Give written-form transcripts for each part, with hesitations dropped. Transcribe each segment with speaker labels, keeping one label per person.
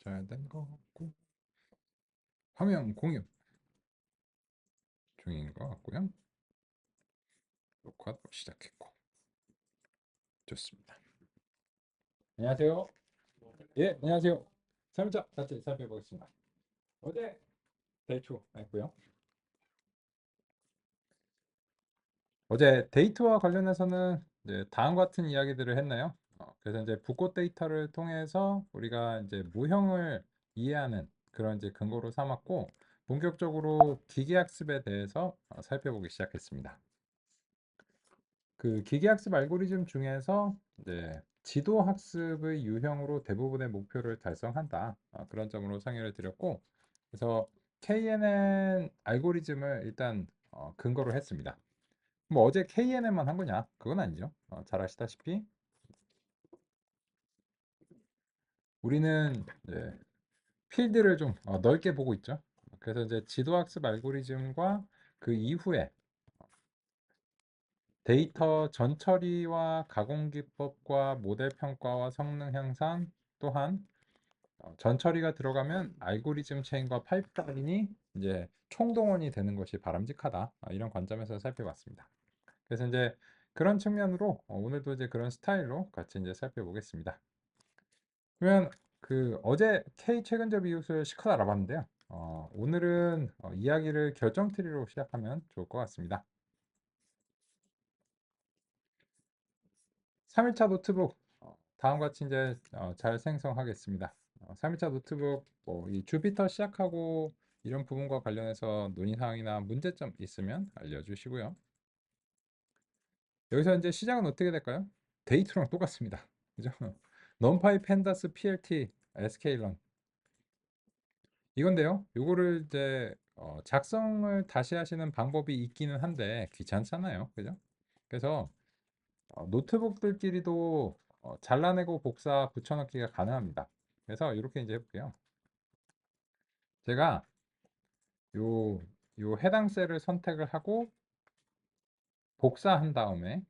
Speaker 1: 잘 된 것 같고 화면 공유 중인 것 같고요. 녹화도 시작했고 좋습니다. 안녕하세요. 예, 안녕하세요. 3차 같이 살펴보겠습니다. 어제 데이트 했고요. 어제 데이트와 관련해서는 이제 다음과 같은 이야기들을 했나요? 그래서 이제 붓고 데이터를 통해서 우리가 이제 무형을 이해하는 그런 이제 근거로 삼았고 본격적으로 기계학습에 대해서 살펴보기 시작했습니다. 그 기계학습 알고리즘 중에서 이제 지도 학습의 유형으로 대부분의 목표를 달성한다. 그런 점으로 상의를 드렸고, 그래서 KNN 알고리즘을 일단 근거로 했습니다. 뭐 어제 KNN만 한 거냐? 그건 아니죠. 잘 아시다시피 우리는 이제 필드를 좀 넓게 보고 있죠. 그래서 이제 지도 학습 알고리즘과 그 이후에 데이터 전처리와 가공 기법과 모델 평가와 성능 향상 또한 전처리가 들어가면 알고리즘 체인과 파이프라인이 이제 총동원이 되는 것이 바람직하다. 이런 관점에서 살펴봤습니다. 그래서 이제 그런 측면으로 오늘도 이제 그런 스타일로 같이 이제 살펴보겠습니다. 그러면 그 어제 K 최근접 이웃을 시컷 알아봤는데요. 오늘은 이야기를 결정트리로 시작하면 좋을 것 같습니다. 3일차 노트북 다음과 같이 이제 잘 생성하겠습니다. 3일차 노트북 이 주피터 시작하고 이런 부분과 관련해서 논의사항이나 문제점 있으면 알려주시고요. 여기서 이제 시작은 어떻게 될까요? 데이트랑 똑같습니다. 그죠? numpy pandas plt sklearn 이건데요. 요거를 이제 작성을 다시 하시는 방법이 있기는 한데 귀찮잖아요. 그죠? 그래서 노트북들끼리도 잘라내고 복사 붙여넣기가 가능합니다. 그래서 이렇게 이제 해볼게요. 제가 요, 요 해당 셀을 선택을 하고 복사한 다음에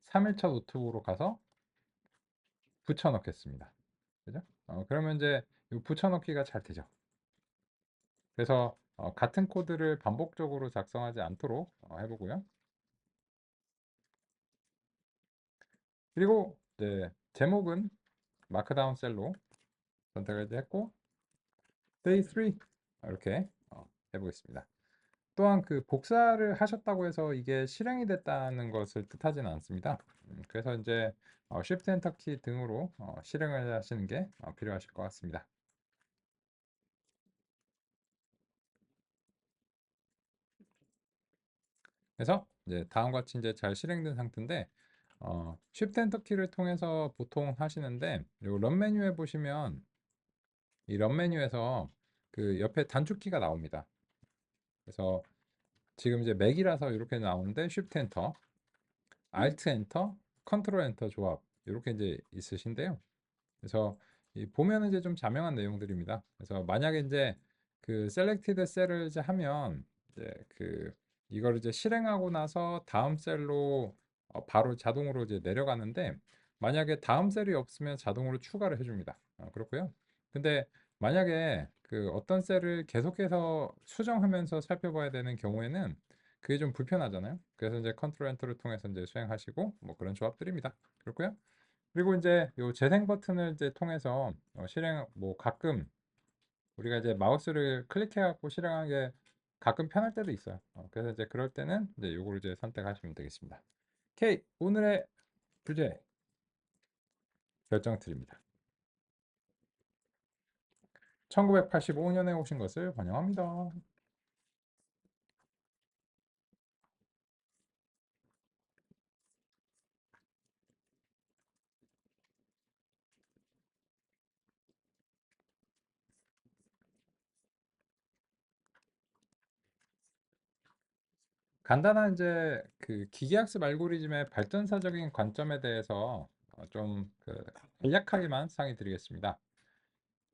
Speaker 1: 3일차 노트북으로 가서 붙여넣겠습니다. 그죠? 그러면 이제 요 붙여넣기가 잘 되죠. 그래서 같은 코드를 반복적으로 작성하지 않도록 해보고요. 그리고 이제 제목은 마크다운 셀로 선택을 했고 day 3 이렇게 해보겠습니다. 또한 그 복사를 하셨다고 해서 이게 실행이 됐다는 것을 뜻하지는 않습니다. 그래서 이제 Shift Enter 키 등으로 실행을 하시는 게 필요하실 것 같습니다. 그래서 이제 다음과 같이 이제 잘 실행된 상태인데 Shift Enter 키를 통해서 보통 하시는데 요 런 메뉴에 보시면 이 런 메뉴에서 그 옆에 단축키가 나옵니다. 그래서 지금 이제 맥이라서 이렇게 나오는데 Shift Enter, Alt Enter, Control Enter 조합 이렇게 이제 있으신데요. 그래서 이 보면은 이제 좀 자명한 내용들입니다. 그래서 만약에 이제 그 selected 셀을 이제 하면 이제 그 이걸 이제 실행하고 나서 다음 셀로 바로 자동으로 이제 내려가는데 만약에 다음 셀이 없으면 자동으로 추가를 해줍니다. 그렇고요. 근데 만약에 그 어떤 셀을 계속해서 수정하면서 살펴봐야 되는 경우에는 그게 좀 불편하잖아요. 그래서 이제 컨트롤 엔터를 통해서 이제 수행하시고 뭐 그런 조합들입니다. 그렇고요. 그리고 이제 요 재생 버튼을 이제 통해서 실행 뭐 가끔 우리가 이제 마우스를 클릭해 갖고 실행하는 게 가끔 편할 때도 있어요. 그래서 이제 그럴 때는 이제 요거를 이제 선택하시면 되겠습니다. 오케이. 오늘의 주제 결정 드립니다. 1985년에 오신 것을 환영합니다. 간단한 이제 그 기계학습 알고리즘의 발전사적인 관점에 대해서 좀그 간략하게만 상의 드리겠습니다.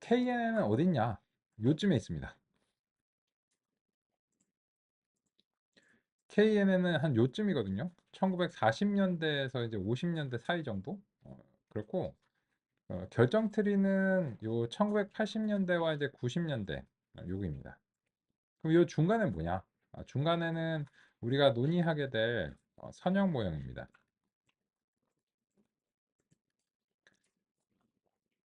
Speaker 1: KNN은 어딨냐? 요쯤에 있습니다. KNN은 한 요쯤이거든요. 1940년대에서 이제 50년대 사이 정도. 그렇고 결정 트리는 요 1980년대와 이제 90년대 요거입니다. 그럼 요 중간에 뭐냐? 중간에는 우리가 논의하게 될 선형 모형입니다.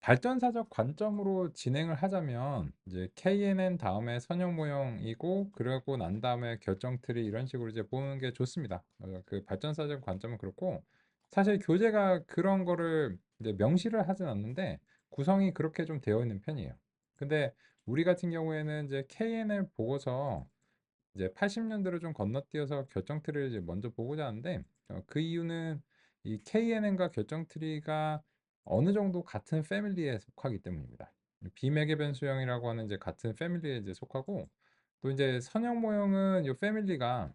Speaker 1: 발전사적 관점으로 진행을 하자면 이제 KNN 다음에 선형 모형이고 그러고 난 다음에 결정 트리 이런 식으로 이제 보는 게 좋습니다. 그 발전사적 관점은 그렇고 사실 교재가 그런 거를 이제 명시를 하진 않는데 구성이 그렇게 좀 되어 있는 편이에요. 근데 우리 같은 경우에는 이제 KN을 보고서 이제 80년대로 좀 건너뛰어서 결정 트리를 이제 먼저 보고자 하는데 그 이유는 이 KNN과 결정 트리가 어느 정도 같은 패밀리에 속하기 때문입니다. 비매개 변수형이라고 하는 이제 같은 패밀리에 이제 속하고 또 이제 선형 모형은 이 패밀리가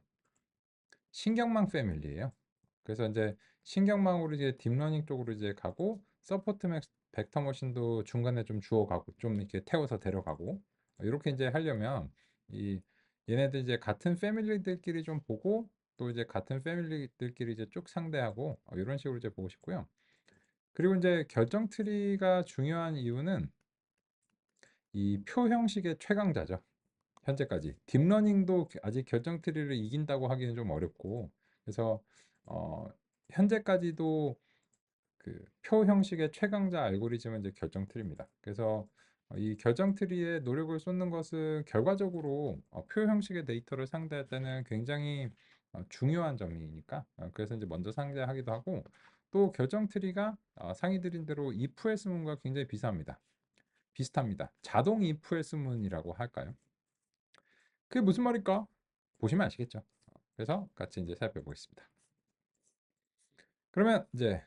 Speaker 1: 신경망 패밀리예요. 그래서 이제 신경망으로 이제 딥러닝 쪽으로 이제 가고 서포트 벡터 머신도 중간에 좀 주워가고 좀 이렇게 태워서 데려가고 이렇게 이제 하려면 이 얘네들 이제 같은 패밀리들끼리 좀 보고 또 이제 같은 패밀리들끼리 이제 쭉 상대하고 이런 식으로 이제 보고 싶고요. 그리고 이제 결정 트리가 중요한 이유는 이 표 형식의 최강자죠. 현재까지 딥러닝도 아직 결정 트리를 이긴다고 하기는 좀 어렵고 그래서 어, 현재까지도 그 표 형식의 최강자 알고리즘은 이제 결정 트리입니다. 그래서 이 결정 트리에 노력을 쏟는 것은 결과적으로 표 형식의 데이터를 상대할 때는 굉장히 중요한 점이니까 그래서 이제 먼저 상대하기도 하고 또 결정 트리가 상위 드린 대로 if else 문과 굉장히 비슷합니다. 자동 if else 문이라고 할까요? 그게 무슨 말일까? 보시면 아시겠죠. 그래서 같이 이제 살펴보겠습니다. 그러면 이제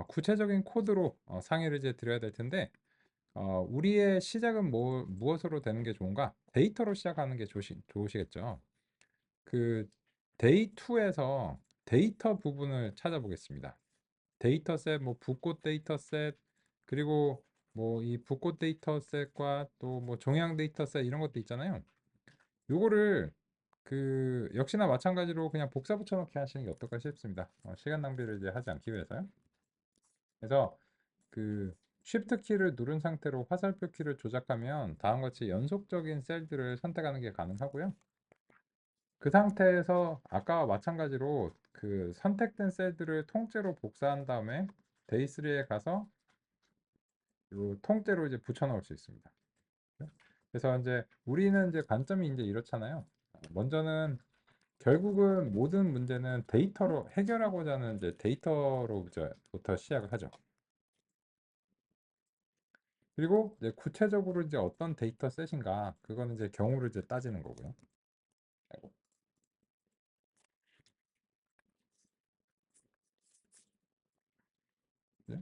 Speaker 1: 구체적인 코드로 상의를 이제 드려야 될 텐데 우리의 시작은 무엇으로 되는 게 좋은가? 데이터로 시작하는 게 좋으시겠죠. 그 데이 2에서 데이터 부분을 찾아보겠습니다. 데이터셋, 뭐 붓꽃 데이터셋, 그리고 뭐 이 붓꽃 데이터셋과 또 뭐 종양 데이터셋 이런 것도 있잖아요. 요거를 그 역시나 마찬가지로 그냥 복사 붙여넣기 하시는 게 어떨까 싶습니다. 시간 낭비를 이제 하지 않기 위해서요. 그래서 그 Shift 키를 누른 상태로 화살표 키를 조작하면 다음과 같이 연속적인 셀들을 선택하는 게 가능하고요. 그 상태에서 아까와 마찬가지로 그 선택된 셀들을 통째로 복사한 다음에 데이3에 가서 요 통째로 이제 붙여 넣을 수 있습니다. 그래서 이제 우리는 이제 관점이 이제 이렇잖아요. 결국은 모든 문제는 데이터로 해결하고자 하는 이제 데이터로부터 시작을 하죠. 그리고 이제 구체적으로 이제 어떤 데이터 셋인가 그거는 이제 경우를 이제 따지는 거고요. 아이고. 네.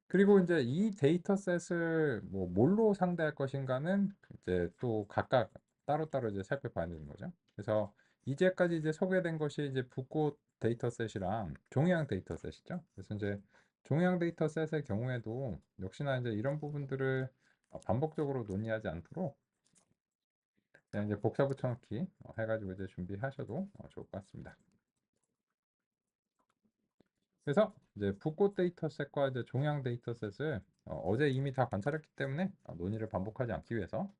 Speaker 1: 그리고 이제 이 데이터셋을 뭐 뭘로 상대할 것인가는 이제 또 각각 따로따로 이제 살펴봐야 되는 거죠. 그래서 이제까지 이제 소개된 것이 이제 붓꽃 데이터셋이랑 종양 데이터셋이죠. 그래서 이제 종양 데이터셋의 경우에도 역시나 이제 이런 부분들을 반복적으로 논의하지 않도록 그냥 이제 복사 붙여넣기 해가지고 이제 준비하셔도 좋을 것 같습니다. 그래서 이제 붓꽃 데이터셋과 이제 종양 데이터셋을 어제 이미 다 관찰했기 때문에 논의를 반복하지 않기 위해서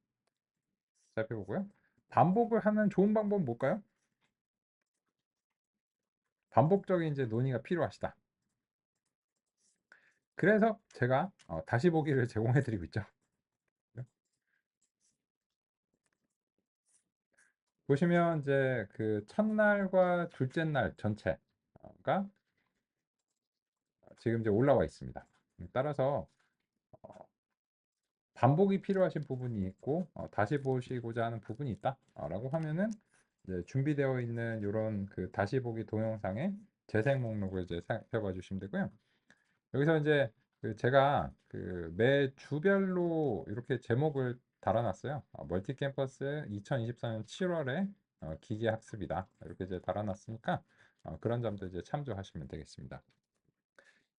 Speaker 1: 살펴보고요. 반복을 하는 좋은 방법은 뭘까요? 반복적인 이제 논의가 필요하시다. 그래서 제가 다시 보기를 제공해드리고 있죠. 보시면 이제 그 첫날과 둘째 날 전체가 지금 이제 올라와 있습니다. 따라서 반복이 필요하신 부분이 있고 다시 보시고자 하는 부분이 있다라고 하면은 이제 준비되어 있는 이런 그 다시 보기 동영상의 재생 목록을 이제 살펴봐 주시면 되고요. 여기서 이제 그 제가 그 매 주별로 이렇게 제목을 달아놨어요. 멀티 캠퍼스 2024년 7월에 기계 학습이다 이렇게 이제 달아놨으니까 그런 점도 이제 참조하시면 되겠습니다.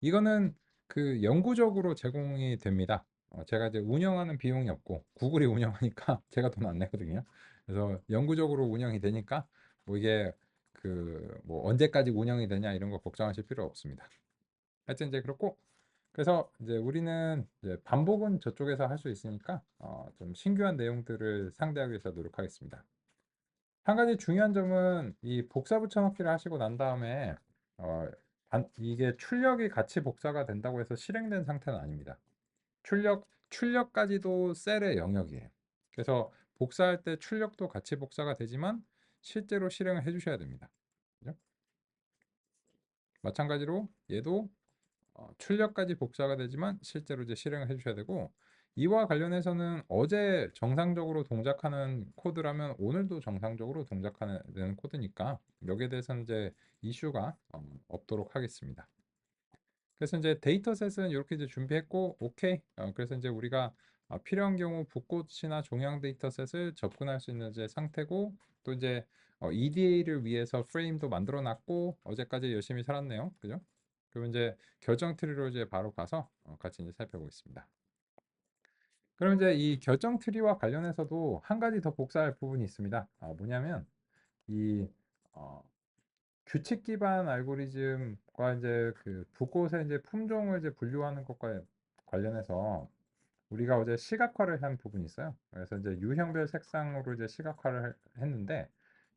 Speaker 1: 이거는 그 영구적으로 제공이 됩니다. 제가 이제 운영하는 비용이 없고 구글이 운영하니까 제가 돈 안 내거든요. 그래서 영구적으로 운영이 되니까 뭐 이게 그 뭐 언제까지 운영이 되냐 이런 거 걱정하실 필요 없습니다. 하여튼 이제 그렇고 그래서 이제 우리는 이제 반복은 저쪽에서 할 수 있으니까 좀 신규한 내용들을 상대하기 위해서 노력하겠습니다. 한 가지 중요한 점은 이 복사 붙여넣기를 하시고 난 다음에 어, 이게 출력이 같이 복사가 된다고 해서 실행된 상태는 아닙니다. 출력까지도 셀의 영역이에요. 그래서 복사할 때 출력도 같이 복사가 되지만 실제로 실행을 해주셔야 됩니다. 그죠? 마찬가지로 얘도 출력까지 복사가 되지만 실제로 이제 실행을 해주셔야 되고, 이와 관련해서는 어제 정상적으로 동작하는 코드라면 오늘도 정상적으로 동작하는 되는 코드니까 여기에 대해서는 이제 이슈가 없도록 하겠습니다. 그래서 이제 데이터셋은 이렇게 이제 준비했고, 오케이. 그래서 이제 우리가 필요한 경우 붓꽃이나 종양 데이터셋을 접근할 수 있는 이제 상태고, 또 이제 EDA를 위해서 프레임도 만들어 놨고, 어제까지 열심히 살았네요. 그죠? 그럼 이제 결정 트리로 이제 바로 가서 같이 이제 살펴보겠습니다. 그럼 이제 이 결정 트리와 관련해서도 한 가지 더 복사할 부분이 있습니다. 뭐냐면 이 어, 규칙 기반 알고리즘과 이제 그 붓꽃의 이제 품종을 이제 분류하는 것과 관련해서 우리가 어제 시각화를 한 부분이 있어요. 그래서 이제 유형별 색상으로 이제 시각화를 했는데,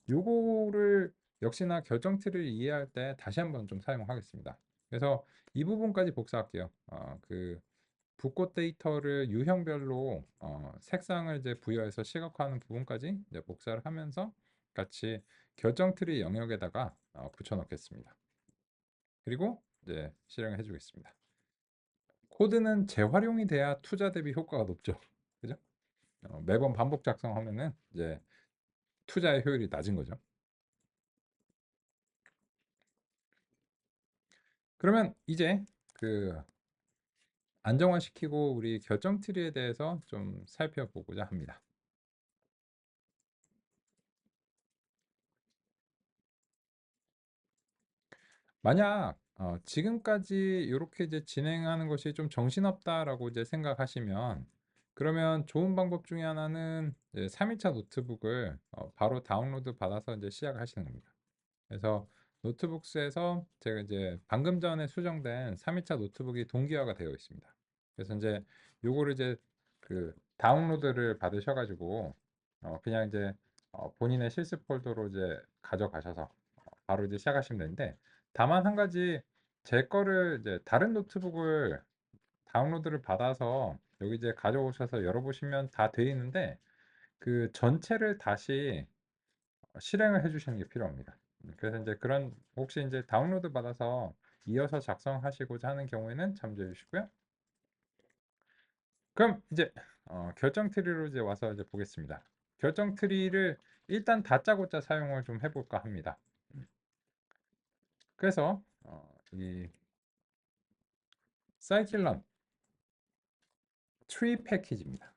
Speaker 1: 요거를 역시나 결정 트리를 이해할 때 다시 한번 좀 사용하겠습니다. 그래서 이 부분까지 복사할게요. 그 붓꽃 데이터를 유형별로 색상을 이제 부여해서 시각화하는 부분까지 이제 복사를 하면서 같이 결정 트리 영역에다가 붙여 넣겠습니다. 그리고 이제 실행을 해주겠습니다. 코드는 재활용이 돼야 투자 대비 효과가 높죠. 그죠? 매번 반복 작성하면은 이제 투자의 효율이 낮은 거죠. 그러면 이제 그 안정화시키고 우리 결정 트리에 대해서 좀 살펴보고자 합니다. 만약 지금까지 이렇게 이제 진행하는 것이 좀 정신없다라고 이제 생각하시면, 그러면 좋은 방법 중에 하나는 이제 3일차 노트북을 바로 다운로드 받아서 이제 시작하시는 겁니다. 그래서 노트북스에서 제가 이제 방금 전에 수정된 3일차 노트북이 동기화가 되어 있습니다. 그래서 이제 요거를 이제 그 다운로드를 받으셔가지고 그냥 이제 본인의 실습 폴더로 이제 가져가셔서 바로 이제 시작하시면 되는데, 다만 한 가지, 제 거를 이제 다른 노트북을 다운로드를 받아서 여기 이제 가져오셔서 열어보시면 다 돼 있는데, 그 전체를 다시 실행을 해주시는 게 필요합니다. 그래서 이제 그런 혹시 이제 다운로드 받아서 이어서 작성하시고자 하는 경우에는 참조해 주시고요. 그럼 이제 결정 트리로 이제 와서 이제 보겠습니다. 결정 트리를 일단 다짜고짜 사용을 좀 해볼까 합니다. 그래서 이 사이클론 트리 패키지입니다.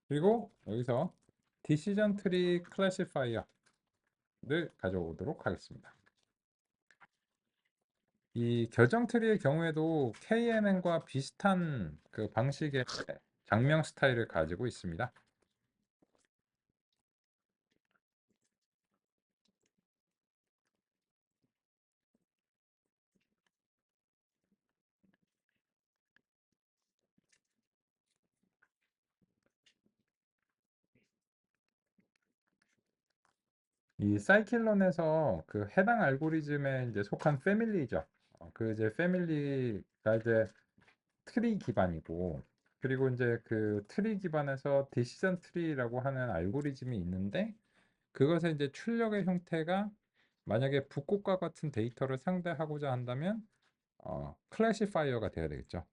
Speaker 1: 그리고 여기서 디시전 트리 클래시파이어를 가져오도록 하겠습니다. 이 결정 트리의 경우에도 KNN과 비슷한 그 방식의 장명 스타일을 가지고 있습니다. 이 사이클론에서 그 해당 알고리즘에 이제 속한 패밀리죠. 그 이제 패밀리가 이제 트리 기반이고, 그리고 이제 그 트리 기반에서 디시전 트리라고 하는 알고리즘이 있는데, 그것의 이제 출력의 형태가 만약에 붓꽃과 같은 데이터를 상대하고자 한다면 클래시파이어가 되어야 되겠죠.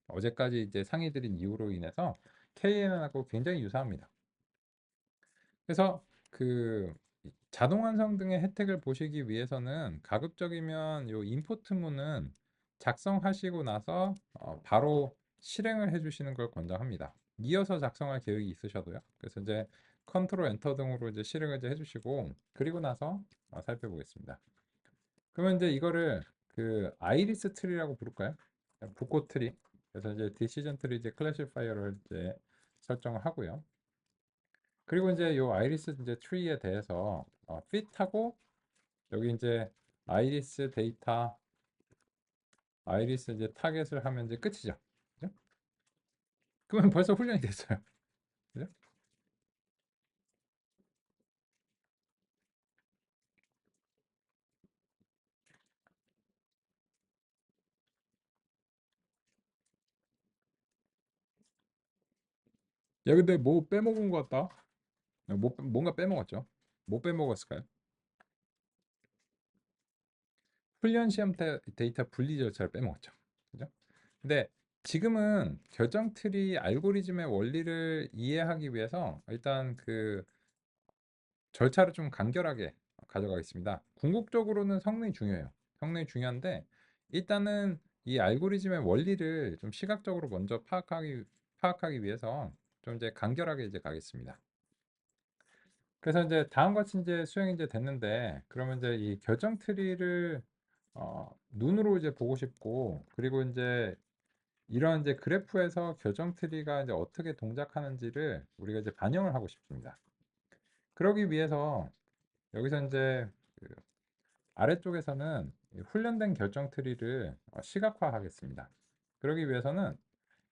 Speaker 1: 어제까지 이제 상의드린 이유로 인해서 KNN하고 굉장히 유사합니다. 그래서 그 자동 완성 등의 혜택을 보시기 위해서는 가급적이면 요 임포트문은 작성하시고 나서 바로 실행을 해주시는 걸 권장합니다. 이어서 작성할 계획이 있으셔도요. 그래서 이제 컨트롤 엔터 등으로 이제 실행을 이제 해주시고, 그리고 나서 살펴보겠습니다. 그러면 이제 이거를 그 아이리스 트리라고 부를까요? 붓꽃 트리. 그래서 이제 디시전 트리 이제 클래시파이어를 이제 설정을 하고요. 그리고 이제 요 아이리스 이제 트리에 대해서 fit하고 여기 이제 아이리스 데이터, 아이리스 이제 타겟을 하면 이제 끝이죠. 그죠? 그러면 벌써 훈련이 됐어요. 그죠? 야, 근데 뭐 빼먹은 것 같다. 뭔가 빼먹었죠. 뭐 빼먹었을까요? 훈련 시험 때 데이터 분리 절차를 빼먹었죠. 그죠? 근데 지금은 결정 트리 알고리즘의 원리를 이해하기 위해서 일단 그 절차를 좀 간결하게 가져가겠습니다. 궁극적으로는 성능이 중요해요. 성능이 중요한데 일단은 이 알고리즘의 원리를 좀 시각적으로 먼저 파악하기 위해서 좀 이제 간결하게 이제 가겠습니다. 그래서 이제 다음 같이 이제 수행이 이제 됐는데 그러면 이제 이 결정 트리를 눈으로 이제 보고 싶고 그리고 이제 이런 이제 그래프에서 결정 트리가 이제 어떻게 동작하는지를 우리가 이제 반영을 하고 싶습니다. 그러기 위해서 여기서 이제 그 아래쪽에서는 훈련된 결정 트리를 시각화하겠습니다. 그러기 위해서는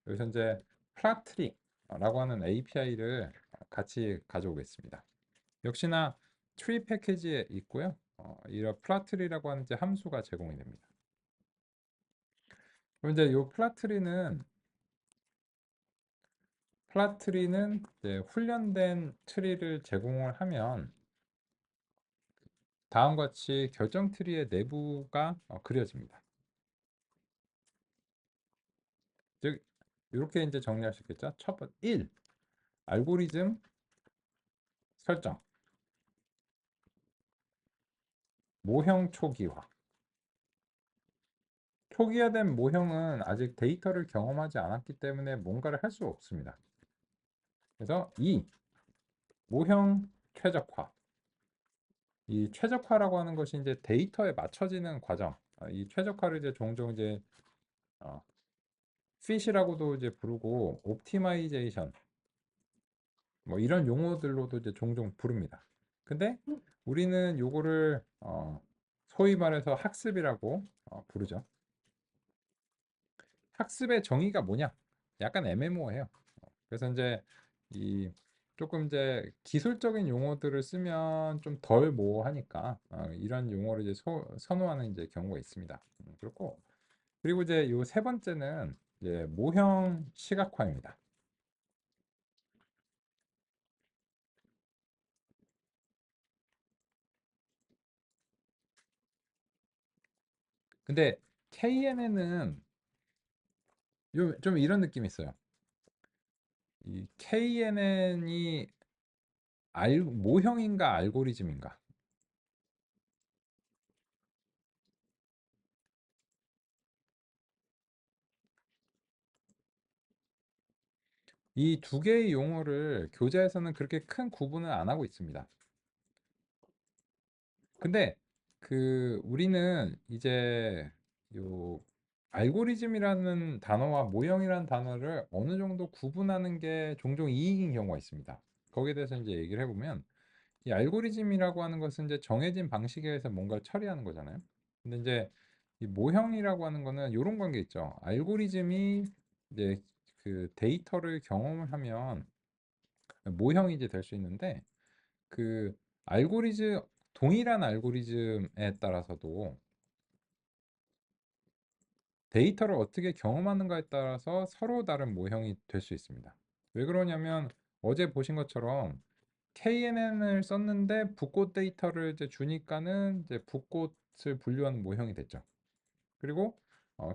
Speaker 1: 여기서 이제 플랫트리라고 하는 API를 같이 가져오겠습니다. 역시나 트리 패키지에 있고요. 이런 플랫트리라고 하는 이제 함수가 제공이 됩니다. 그럼 이제 이 플랫트리는 이제 훈련된 트리를 제공을 하면 다음과 같이 결정 트리의 내부가 그려집니다. 즉 이렇게 이제 정리할 수 있겠죠. 첫 번째 1. 알고리즘 설정. 모형 초기화. 초기화된 모형은 아직 데이터를 경험하지 않았기 때문에 뭔가를 할 수 없습니다. 그래서 2. 모형 최적화. 이 최적화라고 하는 것이 이제 데이터에 맞춰지는 과정. 이 최적화를 이제 종종 이제 어, 핏이라고도 이제 부르고 옵티마이제이션 뭐 이런 용어들로도 이제 종종 부릅니다. 근데 우리는 요거를 소위 말해서 학습이라고 부르죠. 학습의 정의가 뭐냐? 약간 애매모호해요. 그래서 이제 이 조금 이제 기술적인 용어들을 쓰면 좀 덜 모호하니까 이런 용어를 이제 선호하는 이제 경우가 있습니다. 그렇고 그리고 이제 요 세 번째는 이제 모형 시각화입니다. 근데 KNN은 좀 이런 느낌이 있어요. 이 KNN이 모형인가 알고리즘인가? 이 두 개의 용어를 교재에서는 그렇게 큰 구분을 안 하고 있습니다. 근데 그 우리는 이제 요 알고리즘이라는 단어와 모형이라는 단어를 어느 정도 구분하는 게 종종 이익인 경우가 있습니다. 거기에 대해서 이제 얘기를 해보면 이 알고리즘이라고 하는 것은 이제 정해진 방식에 의해서 뭔가를 처리하는 거잖아요. 근데 이제 이 모형이라고 하는 거는 이런 관계 있죠. 알고리즘이 이제 그 데이터를 경험을 하면 모형이 이제 될 수 있는데 그 알고리즘 동일한 알고리즘에 따라서도 데이터를 어떻게 경험하는가에 따라서 서로 다른 모형이 될 수 있습니다. 왜 그러냐면 어제 보신 것처럼 KNN을 썼는데 붓꽃 데이터를 이제 주니까는 이제 붓꽃을 분류하는 모형이 됐죠. 그리고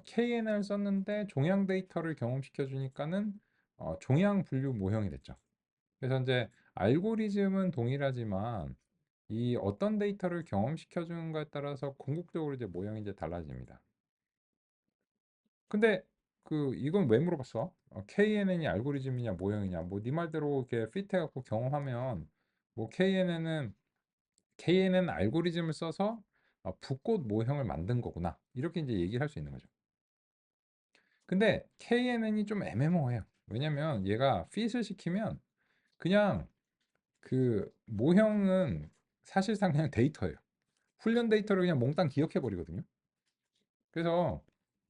Speaker 1: KNN을 썼는데 종양 데이터를 경험시켜 주니까는 종양 분류 모형이 됐죠. 그래서 이제 알고리즘은 동일하지만 이 어떤 데이터를 경험시켜 주는가에 따라서 궁극적으로 이제 모형이 이제 달라집니다. 근데 그 이건 왜 물어봤어? KNN이 알고리즘이냐 모형이냐? 뭐 네 말대로 이렇게 fit 해갖고 경험하면 뭐 KNN 알고리즘을 써서 붓꽃 모형을 만든 거구나. 이렇게 이제 얘기를 할 수 있는 거죠. 근데 KNN이 좀 애매모호해요. 왜냐면 얘가 fit을 시키면 그냥 그 모형은 사실상 그냥 데이터예요. 훈련 데이터를 그냥 몽땅 기억해 버리거든요. 그래서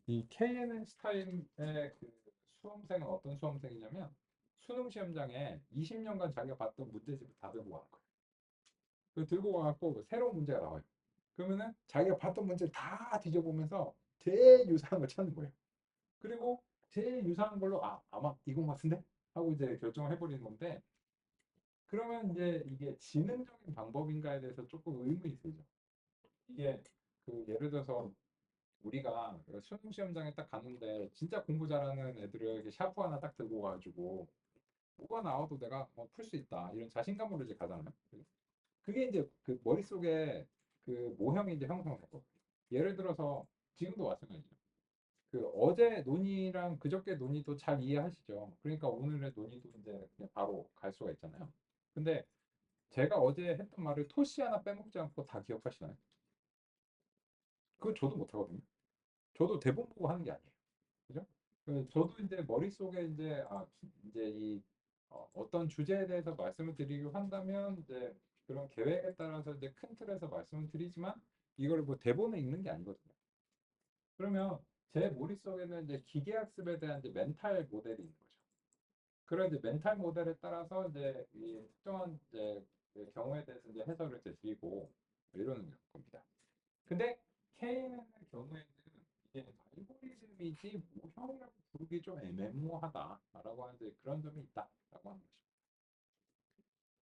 Speaker 1: 이 KNN 스타일의 그 수험생은 어떤 수험생이냐면 수능 시험장에 20년간 자기가 봤던 문제집을 다 들고 가는 거예요. 그 들고 와갖고 새로운 문제가 나와요. 그러면은 자기가 봤던 문제를 다 뒤져보면서 제일 유사한 걸 찾는 거예요. 그리고 제일 유사한 걸로 아마 이건 같은데 하고 이제 결정을 해버리는 건데, 그러면 이제 이게 지능적인 방법인가에 대해서 조금 의문이 들죠. 이게 그 예를 들어서 우리가 그 수능 시험장에 딱 갔는데 진짜 공부 잘하는 애들을 이렇게 샤프 하나 딱 들고 가지고 뭐가 나와도 내가 풀 수 있다 이런 자신감으로 이제 가잖아요. 그게 이제 그 머릿속에 그 모형이 이제 형성되고, 예를 들어서 지금도 마찬가지죠. 그 어제 논의랑 그저께 논의도 잘 이해하시죠. 그러니까 오늘의 논의도 이제 그냥 바로 갈 수가 있잖아요. 근데 제가 어제 했던 말을 토시 하나 빼먹지 않고 다 기억하시나요? 그거 저도 못하거든요. 저도 대본 보고 하는 게 아니에요. 그죠? 저도 이제 머릿속에 이제 이제 이 어떤 주제에 대해서 말씀을 드리려 한다면 이제 그런 계획에 따라서 이제 큰 틀에서 말씀을 드리지만 이걸 뭐 대본에 읽는 게 아니거든요. 그러면 제 머릿속에는 이제 기계학습에 대한 이제 멘탈 모델이 있는 거죠. 그런 이제 멘탈 모델에 따라서 이제 이 특정한 이제 그 경우에 대해서 이제 해설을 이제 드리고 이러는 겁니다. 근데 KNN의 경우에는 이게 알고리즘이지 모형이라고 부르기 좀 애매모호하다라고 하는 그런 점이 있다라고 하는 거죠.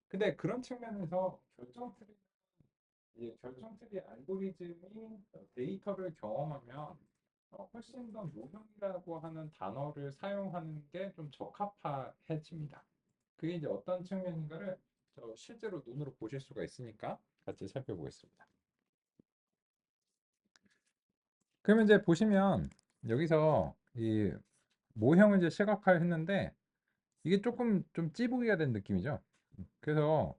Speaker 1: 근데 그런 측면에서 결정 트리 알고리즘이 데이터를 경험하면 훨씬 더 모형이라고 하는 단어를 사용하는 게 좀 적합해집니다. 그게 이제 어떤 측면인가를 실제로 눈으로 보실 수가 있으니까 같이 살펴보겠습니다. 그러면 이제 보시면 여기서 이 모형을 이제 시각화했는데 이게 조금 좀 찌부기가 된 느낌이죠. 그래서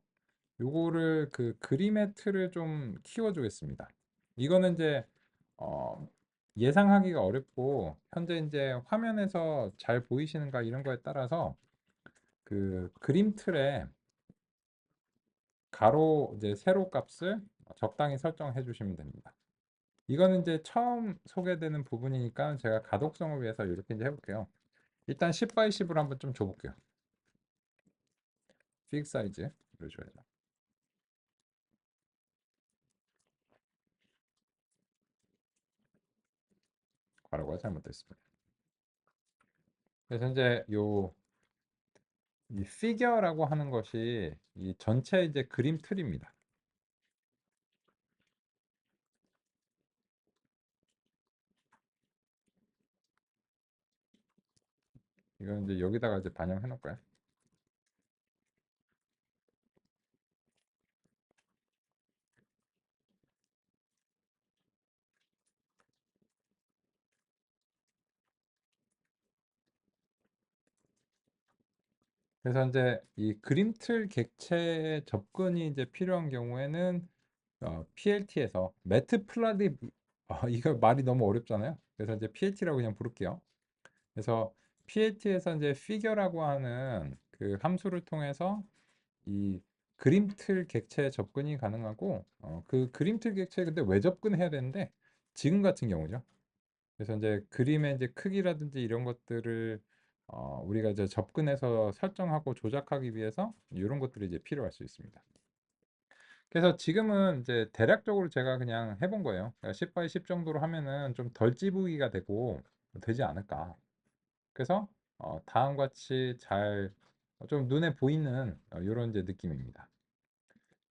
Speaker 1: 요거를 그 그림의 틀을 좀 키워주겠습니다. 이거는 이제 예상하기가 어렵고 현재 이제 화면에서 잘 보이시는가 이런 거에 따라서 그 그림 틀에 가로 이제 세로 값을 적당히 설정해 주시면 됩니다. 이거는 이제 처음 소개되는 부분이니까 제가 가독성을 위해서 이렇게 이제 해볼게요. 일단 10 by 10으로 한번 좀 줘볼게요. 픽 사이즈를 줘야죠. 괄호가 잘못됐습니다. 그래서 이제 이 피겨라고 하는 것이 이 전체 이제 그림 틀입니다. 이건 이제 여기다가 이제 반영해 놓을까요? 그래서 이제 이 그림틀 객체에 접근이 이제 필요한 경우에는 PLT에서 매트 플라디 이거 말이 너무 어렵잖아요. 그래서 이제 PLT라고 그냥 부를게요. 그래서 PLT에서 이제 figure라고 하는 그 함수를 통해서 이 그림틀 객체에 접근이 가능하고 그 그림틀 객체에 근데 왜 접근해야 되는데 지금 같은 경우죠. 그래서 이제 그림의 이제 크기라든지 이런 것들을 우리가 이제 접근해서 설정하고 조작하기 위해서 이런 것들이 이제 필요할 수 있습니다. 그래서 지금은 이제 대략적으로 제가 그냥 해본 거예요. 그러니까 10 by 10 정도로 하면은 좀 덜 찌부기가 되지 않을까. 그래서 다음과 같이 잘 좀 눈에 보이는 이런 이제 느낌입니다.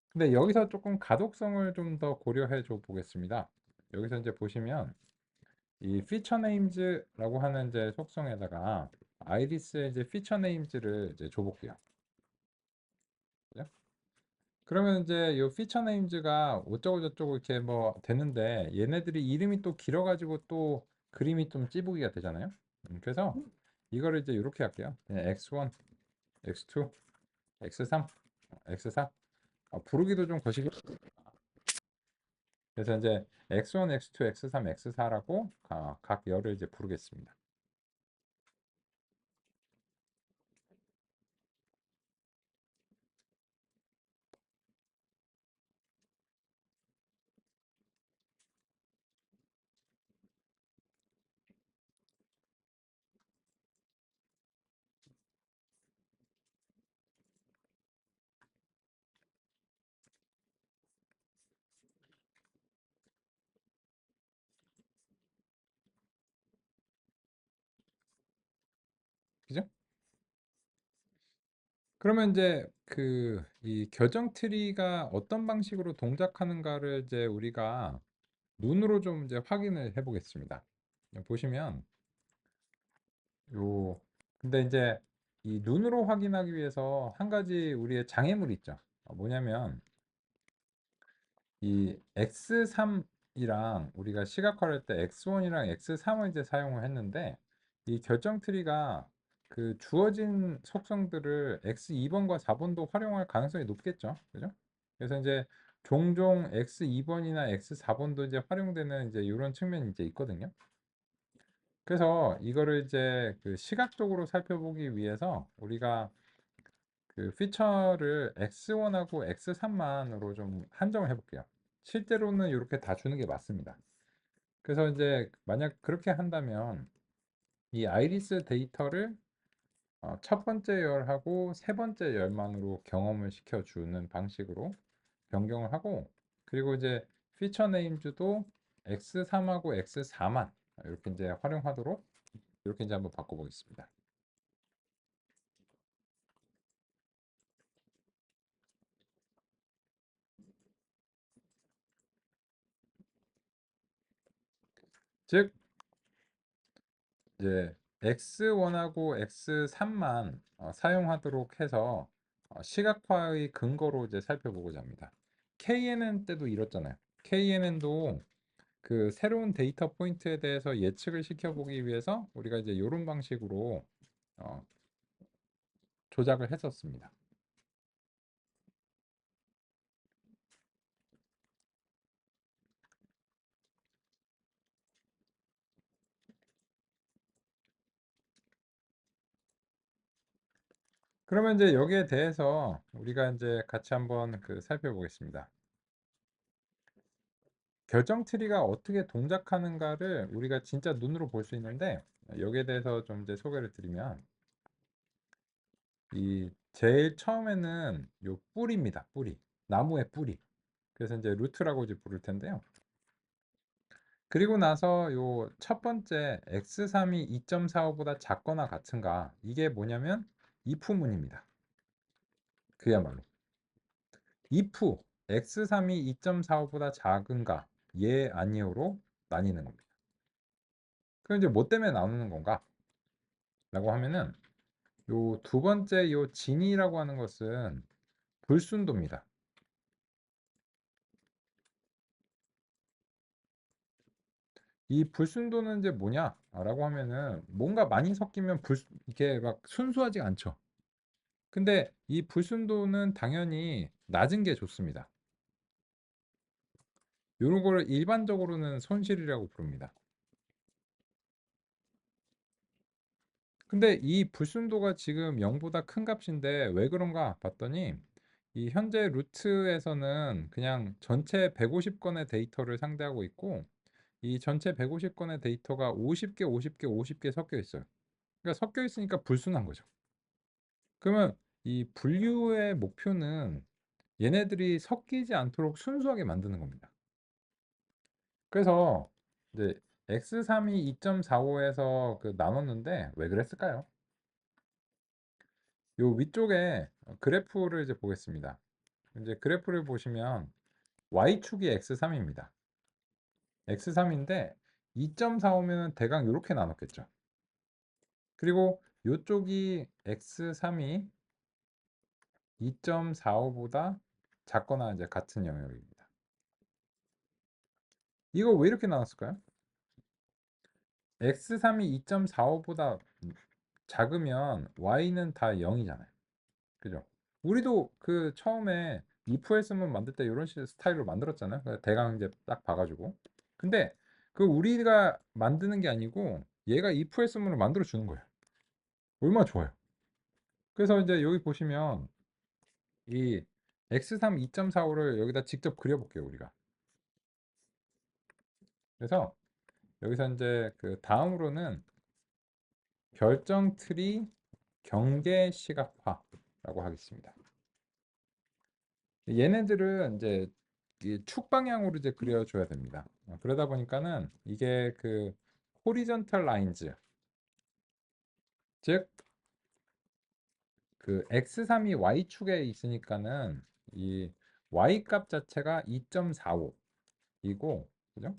Speaker 1: 근데 여기서 조금 가독성을 좀 더 고려해 줘 보겠습니다. 여기서 이제 보시면 이 피처 네임즈라고 하는 이제 속성에다가 아이리스의 이제 피처 네임즈를 이제 줘볼게요. 그죠? 그러면 이제 이 피처 네임즈가 어쩌고 저쩌고 이렇게 뭐 되는데 얘네들이 이름이 또 길어가지고 또 그림이 좀 찌부기가 되잖아요. 그래서 이거를 이제 이렇게 할게요. 그냥 x1, x2, x3, x4. 부르기도 좀 거시기. 그래서 이제 x1, x2, x3, x4라고 각 열을 이제 부르겠습니다. 그러면 이제 그 이 결정 트리가 어떤 방식으로 동작하는가를 이제 우리가 눈으로 좀 이제 확인을 해 보겠습니다. 보시면 요 근데 이제 이 눈으로 확인하기 위해서 한 가지 우리의 장애물이 있죠. 뭐냐면 이 x3이랑 우리가 시각화를 할 때 x1이랑 x3을 이제 사용을 했는데 이 결정 트리가 그 주어진 속성들을 x2번과 4번도 활용할 가능성이 높겠죠. 그죠? 그래서 이제 종종 x2번이나 x4번도 이제 활용되는 이제 이런 측면이 이제 있거든요. 그래서 이거를 이제 그 시각적으로 살펴보기 위해서 우리가 그 피처를 x1하고 x3만으로 좀 한정을 해볼게요. 실제로는 이렇게 다 주는 게 맞습니다. 그래서 이제 만약 그렇게 한다면 이 아이리스 데이터를 첫 번째 열하고 세 번째 열만으로 경험을 시켜주는 방식으로 변경을 하고, 그리고 이제 피처 네임즈도 x3하고 x4만 이렇게 이제 활용하도록 이렇게 이제 한번 바꿔보겠습니다. 즉 이제 x1하고 x3만 사용하도록 해서 시각화의 근거로 이제 살펴보고자 합니다. KNN 때도 이렇잖아요. KNN도 그 새로운 데이터 포인트에 대해서 예측을 시켜보기 위해서 우리가 이제 이런 방식으로 어, 조작을 했었습니다. 그러면 이제 여기에 대해서 우리가 이제 같이 한번 그 살펴보겠습니다. 결정 트리가 어떻게 동작하는가를 우리가 진짜 눈으로 볼 수 있는데, 여기에 대해서 좀 이제 소개를 드리면 이 제일 처음에는 요 뿌리입니다. 뿌리. 나무의 뿌리. 그래서 이제 루트라고 이제 부를 텐데요. 그리고 나서 요 첫 번째 x3이 2.45보다 작거나 같은가, 이게 뭐냐면 if문입니다. 그야말로 if x3이 2.45보다 작은가 예 아니오로 나뉘는 겁니다. 그럼 이제 뭐 때문에 나누는 건가 라고 하면은 요 두 번째 요 진이라고 하는 것은 불순도입니다. 이 불순도는 이제 뭐냐라고 하면은 뭔가 많이 섞이면 이게 막 순수하지 않죠. 근데 이 불순도는 당연히 낮은 게 좋습니다. 이런 거를 일반적으로는 손실이라고 부릅니다. 근데 이 불순도가 지금 0보다 큰 값인데 왜 그런가 봤더니 이 현재 루트에서는 그냥 전체 150건의 데이터를 상대하고 있고, 이 전체 150건의 데이터가 50개, 50개, 50개 섞여 있어요. 그러니까 섞여 있으니까 불순한 거죠. 그러면 이 분류의 목표는 얘네들이 섞이지 않도록 순수하게 만드는 겁니다. 그래서 이제 x3이 2.45에서 그 나눴는데 왜 그랬을까요? 요 위쪽에 그래프를 이제 보겠습니다. 이제 그래프를 보시면 y축이 x3입니다. x3인데 2.45면 대강 이렇게 나눴겠죠. 그리고 요쪽이 x3이 2.45보다 작거나 이제 같은 영역입니다. 이거 왜 이렇게 나눴을까요? x3이 2.45보다 작으면 y는 다 0이잖아요. 그죠? 우리도 그 처음에 if 했으면 만들 때 이런 스타일로 만들었잖아요. 대강 이제 딱 봐가지고. 근데 그 우리가 만드는 게 아니고 얘가 if 했으면 만들어 주는 거예요. 얼마나 좋아요. 그래서 이제 여기 보시면 이 x3 2.45를 여기다 직접 그려볼게요, 우리가. 그래서 여기서 이제 그 다음으로는 결정 트리 경계 시각화라고 하겠습니다. 얘네들은 이제 축 방향으로 이제 그려줘야 됩니다. 그러다 보니까는 이게 그 호리전탈 라인즈, 즉 그 x3이 y축에 있으니까는 이 y 값 자체가 2.45이고, 그죠?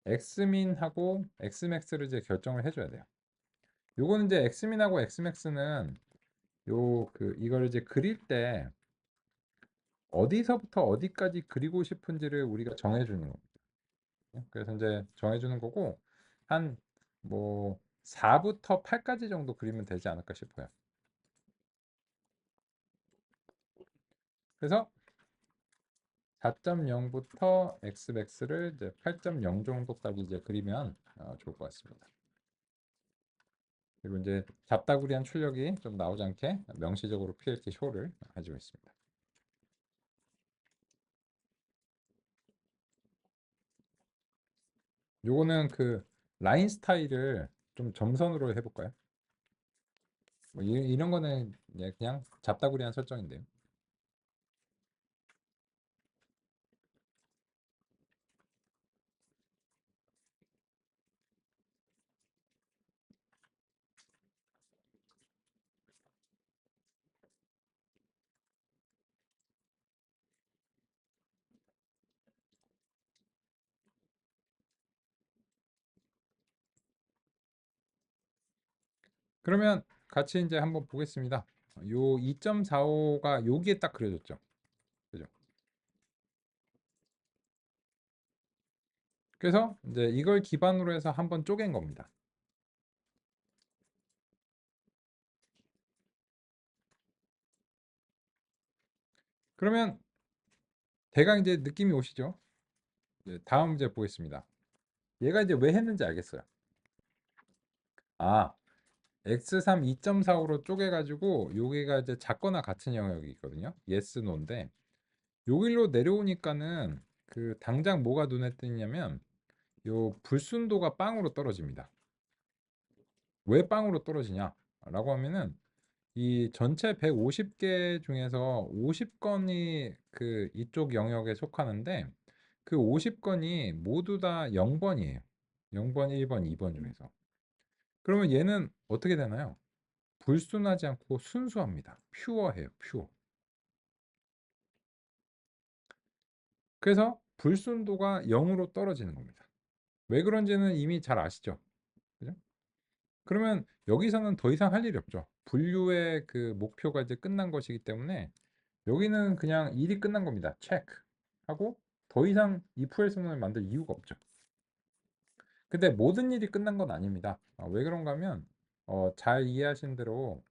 Speaker 1: x민하고 xmax를 이제 결정을 해줘야 돼요. 요거는 이제 x민하고 xmax는 요 그 이걸 이제 그릴 때 어디서부터 어디까지 그리고 싶은지를 우리가 정해주는 거예요. 그래서 이제 정해주는 거고, 한 뭐 4부터 8까지 정도 그리면 되지 않을까 싶어요. 그래서 4.0부터 xmax를 이제 8.0 정도까지 이제 그리면 좋을 것 같습니다. 그리고 이제 잡다구리한 출력이 좀 나오지 않게 명시적으로 PLT 쇼를 가지고 있습니다. 요거는 그 라인 스타일을 좀 점선으로 해볼까요? 뭐 이런 거는 그냥 잡다구리한 설정인데요. 그러면 같이 이제 한번 보겠습니다. 요 2.45가 여기에 딱 그려졌죠. 그죠? 그래서 이제 이걸 기반으로 해서 한번 쪼갠 겁니다. 그러면 대강 이제 느낌이 오시죠? 이제 다음 문제 보겠습니다. 얘가 이제 왜 했는지 알겠어요. 아, x3 2.45로 쪼개가지고 여기가 이제 작거나 같은 영역이 있거든요. yes, no인데 여기로 내려오니까는 그 당장 뭐가 눈에 띄냐면 요 불순도가 빵으로 떨어집니다. 왜 빵으로 떨어지냐? 라고 하면은 이 전체 150개 중에서 50건이 그 이쪽 영역에 속하는데 그 50건이 모두 다 0번이에요. 0번, 1번, 2번 중에서. 그러면 얘는 어떻게 되나요? 불순하지 않고 순수합니다. 퓨어해요, 퓨어. 그래서 불순도가 0으로 떨어지는 겁니다. 왜 그런지는 이미 잘 아시죠? 그죠? 그러면 여기서는 더 이상 할 일이 없죠. 분류의 그 목표가 이제 끝난 것이기 때문에 여기는 그냥 일이 끝난 겁니다. 체크 하고 더 이상 if else 을 만들 이유가 없죠. 근데 모든 일이 끝난 건 아닙니다. 왜 그런가 하면 잘 이해하신 대로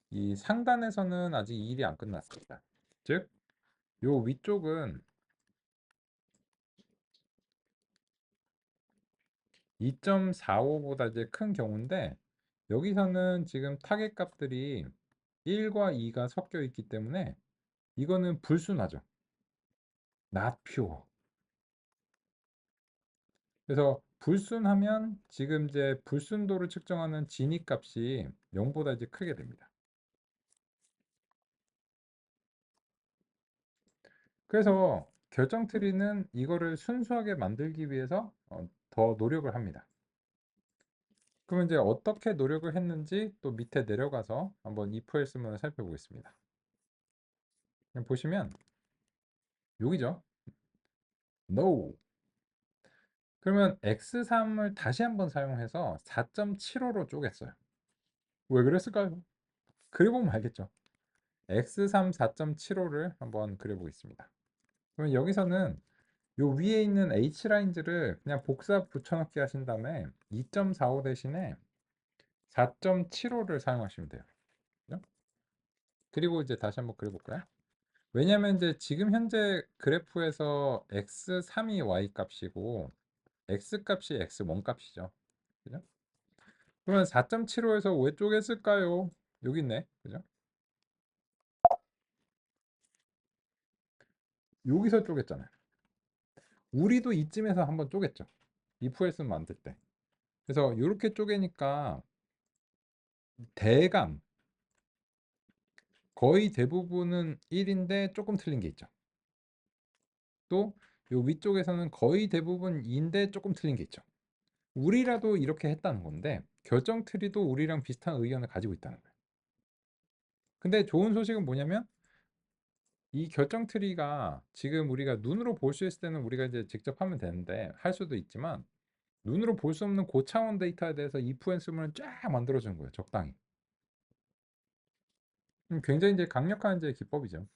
Speaker 1: 이 상단에서는 아직 일이 안 끝났습니다. 즉, 요 위쪽은 2.45보다 이제 큰 경우인데 여기서는 지금 타겟 값들이 1과 2가 섞여 있기 때문에 이거는 불순하죠. not pure. 그래서 불순하면 지금 이제 불순도를 측정하는 진위 값이 0보다 이제 크게 됩니다. 그래서 결정 트리는 이거를 순수하게 만들기 위해서 더 노력을 합니다. 그러면 이제 어떻게 노력을 했는지 또 밑에 내려가서 한번 if else문을 살펴보겠습니다. 보시면 여기죠. no. 그러면 x3을 다시 한번 사용해서 4.75로 쪼갰어요. 왜 그랬을까요? 그려보면 알겠죠. x3 4.75를 한번 그려보겠습니다. 그러면 여기서는 요 위에 있는 H라인즈를 그냥 복사 붙여넣기 하신 다음에 2.45 대신에 4.75를 사용하시면 돼요. 그죠? 그리고 이제 다시 한번 그려볼까요? 왜냐면 이제 지금 현재 그래프에서 x3이 y 값이고 x 값이 x1 값이죠. 그죠? 그러면 4.75에서 왜 쪼갰을까요? 여기 있네. 그죠? 여기서 쪼갰잖아요. 우리도 이쯤에서 한번 쪼갰죠. if else 만들 때. 그래서 이렇게 쪼개니까 대강 거의 대부분은 1인데 조금 틀린 게 있죠. 또 요 위쪽에서는 거의 대부분 2인데 조금 틀린 게 있죠. 우리라도 이렇게 했다는 건데 결정 트리도 우리랑 비슷한 의견을 가지고 있다는 거예요. 근데 좋은 소식은 뭐냐면 이 결정 트리가 지금 우리가 눈으로 볼 수 있을 때는 우리가 이제 직접 하면 되는데 할 수도 있지만 눈으로 볼 수 없는 고차원 데이터에 대해서 if 앤스문을 쫙 만들어 주는 거예요. 적당히. 굉장히 이제 강력한 이제 기법이죠.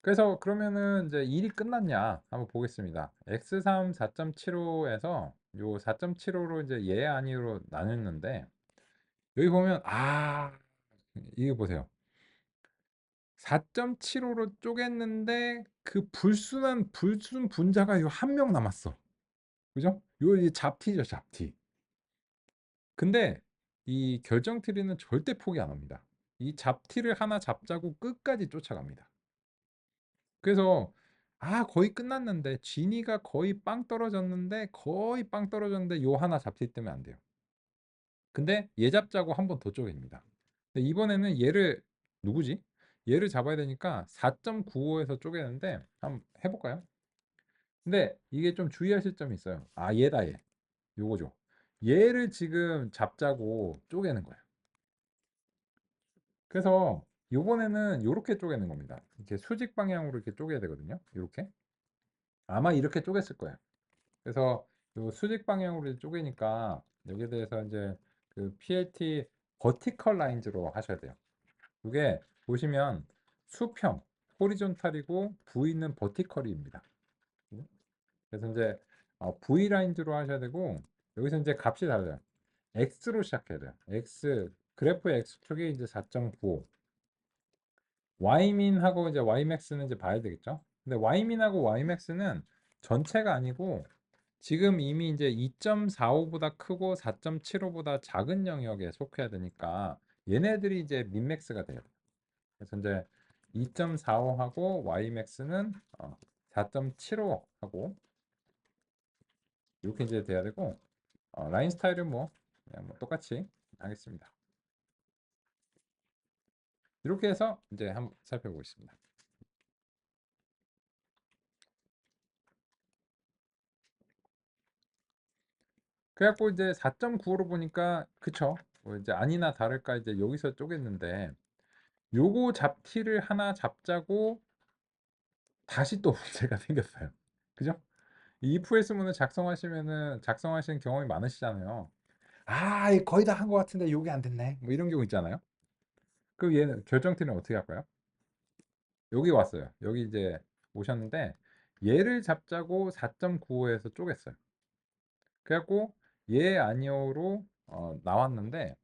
Speaker 1: 그래서 그러면은 이제 일이 끝났냐 한번 보겠습니다. x3 4.75에서 요 4.75로 이제 예 아니요로 나눴는데 여기 보면 이거 보세요. 4.75로 쪼갰는데 그 불순 분자가 요 한 명 남았어. 그죠? 요 이제 잡티죠, 잡티. 근데 이 결정 트리는 절대 포기 안 합니다. 이 잡티를 하나 잡자고 끝까지 쫓아갑니다. 그래서 거의 끝났는데 지니가 거의 빵 떨어졌는데 요 하나 잡티 때문에 안 돼요. 근데 얘 잡자고 한 번 더 쪼갭니다. 근데 이번에는 얘를 누구지? 얘를 잡아야 되니까 4.95에서 쪼개는데 한번 해볼까요? 근데 이게 좀 주의하실 점이 있어요. 얘다 얘. 요거죠. 얘를 지금 잡자고 쪼개는 거예요. 그래서 요번에는 요렇게 쪼개는 겁니다. 이렇게 수직 방향으로 이렇게 쪼개야 되거든요. 요렇게. 아마 이렇게 쪼갰을 거예요. 그래서 요 수직 방향으로 쪼개니까 여기에 대해서 이제 그 PLT 버티컬 라인즈로 하셔야 돼요. 이게 보시면 수평, 호리존탈이고 V는 버티컬입니다. 그래서 이제 V 라인즈로 하셔야 되고 여기서 이제 값이 달라요. X로 시작해야 돼요. X 그래프의 X축이 이제 4.95. Y민하고 이제 Ymax는 이제 봐야 되겠죠. 근데 Y민하고 Ymax는 전체가 아니고 지금 이미 이제 2.45보다 크고 4.75보다 작은 영역에 속해야 되니까 얘네들이 이제 민맥스가 돼요. 그래서 이제 2.45하고 Ymax는 4.75하고 이렇게 이제 돼야 되고 라인 스타일은 뭐 그냥 뭐 똑같이 하겠습니다. 이렇게 해서 이제 한번 살펴보겠습니다. 그래갖고 이제 4.95로 보니까 그쵸? 뭐 이제 아니나 다를까 이제 여기서 쪼갰는데 요거 잡티를 하나 잡자고 다시 또 문제가 생겼어요. 그죠? 이 if 헬스문을 작성하시면은 작성하시는 경험이 많으시잖아요. 거의 다 한 것 같은데 요게 안 됐네. 뭐 이런 경우 있잖아요. 그럼 얘는 결정티는 어떻게 할까요? 여기 왔어요. 여기 이제 오셨는데 얘를 잡자고 4.95에서 쪼갰어요. 그래갖고 얘 아니오로 나왔는데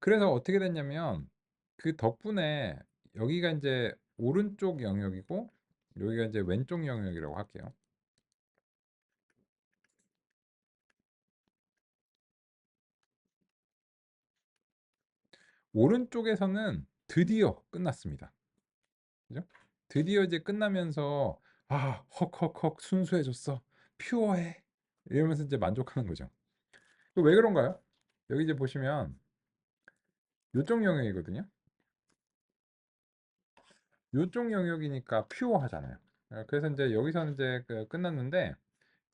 Speaker 1: 그래서 어떻게 됐냐면 그 덕분에 여기가 이제 오른쪽 영역이고 여기가 이제 왼쪽 영역이라고 할게요. 오른쪽에서는 드디어 끝났습니다. 그죠? 드디어 이제 끝나면서 헉헉헉 순수해졌어. 퓨어해. 이러면서 이제 만족하는 거죠. 왜 그런가요? 여기 이제 보시면 요쪽 영역이거든요. 요쪽 영역이니까 퓨어하잖아요. 그래서 이제 여기서는 이제 끝났는데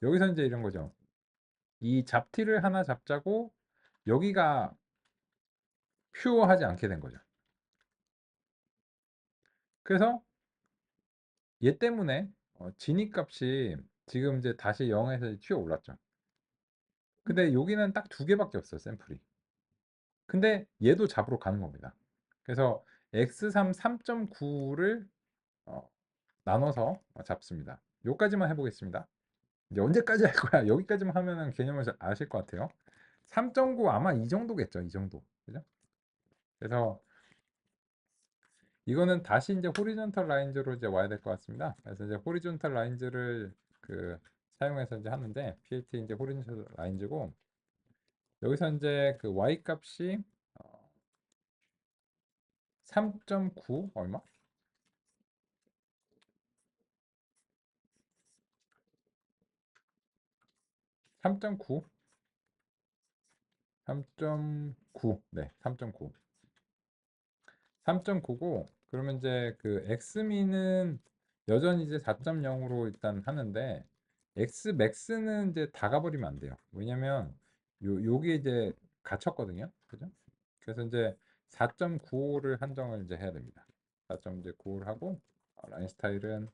Speaker 1: 여기서 이제 이런 거죠. 이 잡티를 하나 잡자고 여기가 퓨어하지 않게 된 거죠. 그래서 얘 때문에 진입 값이 지금 이제 다시 0에서 튀어 올랐죠. 근데 여기는 딱 두 개밖에 없어요, 샘플이. 근데 얘도 잡으러 가는 겁니다. 그래서 x3 3.9를 나눠서 잡습니다. 요까지만 해보겠습니다. 이제 언제까지 할 거야? 여기까지만 하면은 개념을 아실 것 같아요. 3.9 아마 이 정도겠죠, 이 정도. 그죠? 그래서 이거는 다시 이제 호리존탈 라인즈로 이제 와야 될 것 같습니다. 그래서 이제 호리존탈 라인즈를 사용해서 이제 하는데 PLT 이제 호리존탈 라인즈고 여기서 이제 그 y 값이 3.9 얼마? 3.9 3.9 네, 3.9 3.9고 그러면 이제 그 x민은 여전히 이제 4.0으로 일단 하는데 xmax는 이제 다 가버리면 안 돼요. 왜냐면 요게 이제 갇혔거든요. 그죠? 그래서 이제 4.95를 한정을 이제 해야 됩니다. 4.95를 하고 라인 스타일은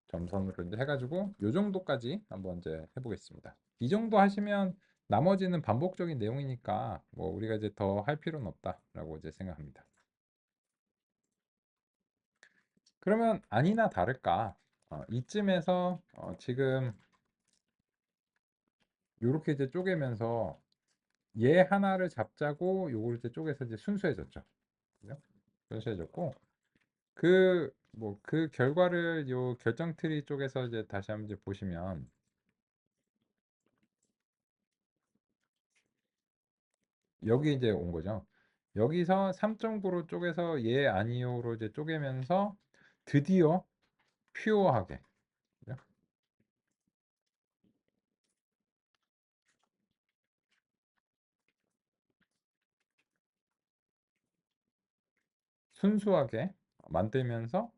Speaker 1: 점선으로 이제 해가지고 요 정도까지 한번 이제 해보겠습니다. 이 정도 하시면 나머지는 반복적인 내용이니까 뭐 우리가 이제 더 할 필요는 없다라고 이제 생각합니다. 그러면 아니나 다를까 이쯤에서 지금 요렇게 이제 쪼개면서 얘 하나를 잡자고 요걸 이제 쪼개서 이제 순수해졌죠. 그죠? 순수해졌고 그 결과를 요 결정 트리 쪽에서 이제 다시 한번 이제 보시면 여기 이제 온 거죠. 여기서 3.9로 쪼개서 예 아니요로 이제 쪼개면서 드디어 퓨어하게 그죠? 순수하게 만들면서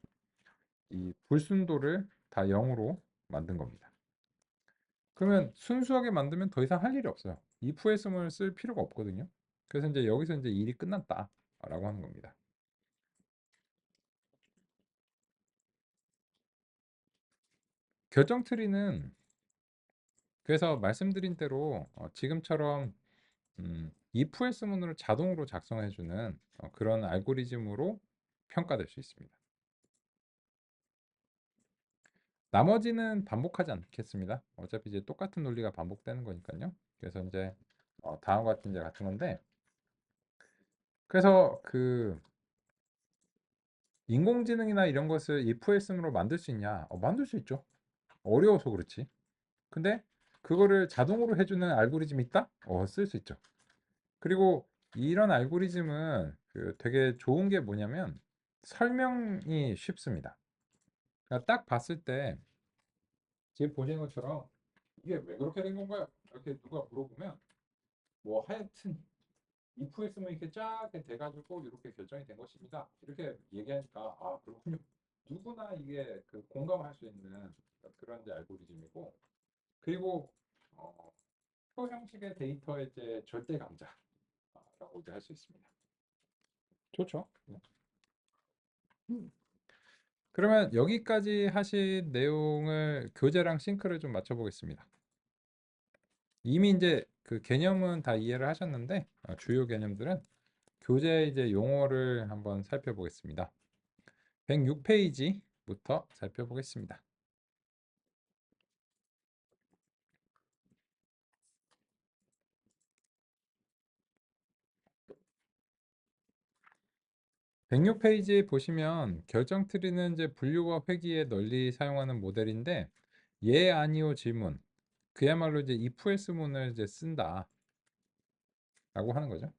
Speaker 1: 이 불순도를 다 0으로 만든 겁니다. 그러면 순수하게 만들면 더 이상 할 일이 없어요. if 했음을 쓸 필요가 없거든요. 그래서 이제 여기서 이제 일이 끝났다라고 하는 겁니다. 결정 트리는 그래서 말씀드린 대로 지금처럼 if 했음문을 자동으로 작성해주는 그런 알고리즘으로 평가될 수 있습니다. 나머지는 반복하지 않겠습니다. 어차피 이제 똑같은 논리가 반복되는 거니까요. 그래서 이제 다음과 같은 이제 같은 건데 그래서 그 인공지능이나 이런 것을 if 했음으로 만들 수 있냐? 만들 수 있죠. 어려워서 그렇지. 근데 그거를 자동으로 해주는 알고리즘이 있다? 쓸 수 있죠. 그리고 이런 알고리즘은 그 되게 좋은 게 뭐냐면 설명이 쉽습니다. 그러니까 딱 봤을 때 지금 보시는 것처럼 이게 왜 그렇게 된 건가요? 이렇게 누가 물어보면 뭐 하여튼 if 했으면 이렇게 쫙 돼가지고 이렇게 결정이 된 것입니다. 이렇게 얘기하니까 그렇군요. 누구나 이게 그 공감할 수 있는 그런 이제 알고리즘이고 그리고 어, 표 형식의 데이터의 이제 절대 감자라고 이제 할 수 있습니다. 좋죠. 네. 그러면 여기까지 하신 내용을 교재랑 싱크를 좀 맞춰 보겠습니다. 이미 이제 그 개념은 다 이해를 하셨는데 주요 개념들은 교재 이제 용어를 한번 살펴보겠습니다. 106페이지부터 살펴보겠습니다. 106페이지 보시면 결정 트리는 이제 분류와 회귀에 널리 사용하는 모델인데 예 아니오 질문 그야말로 이제 if else문을 이제 쓴다라고 하는 거죠.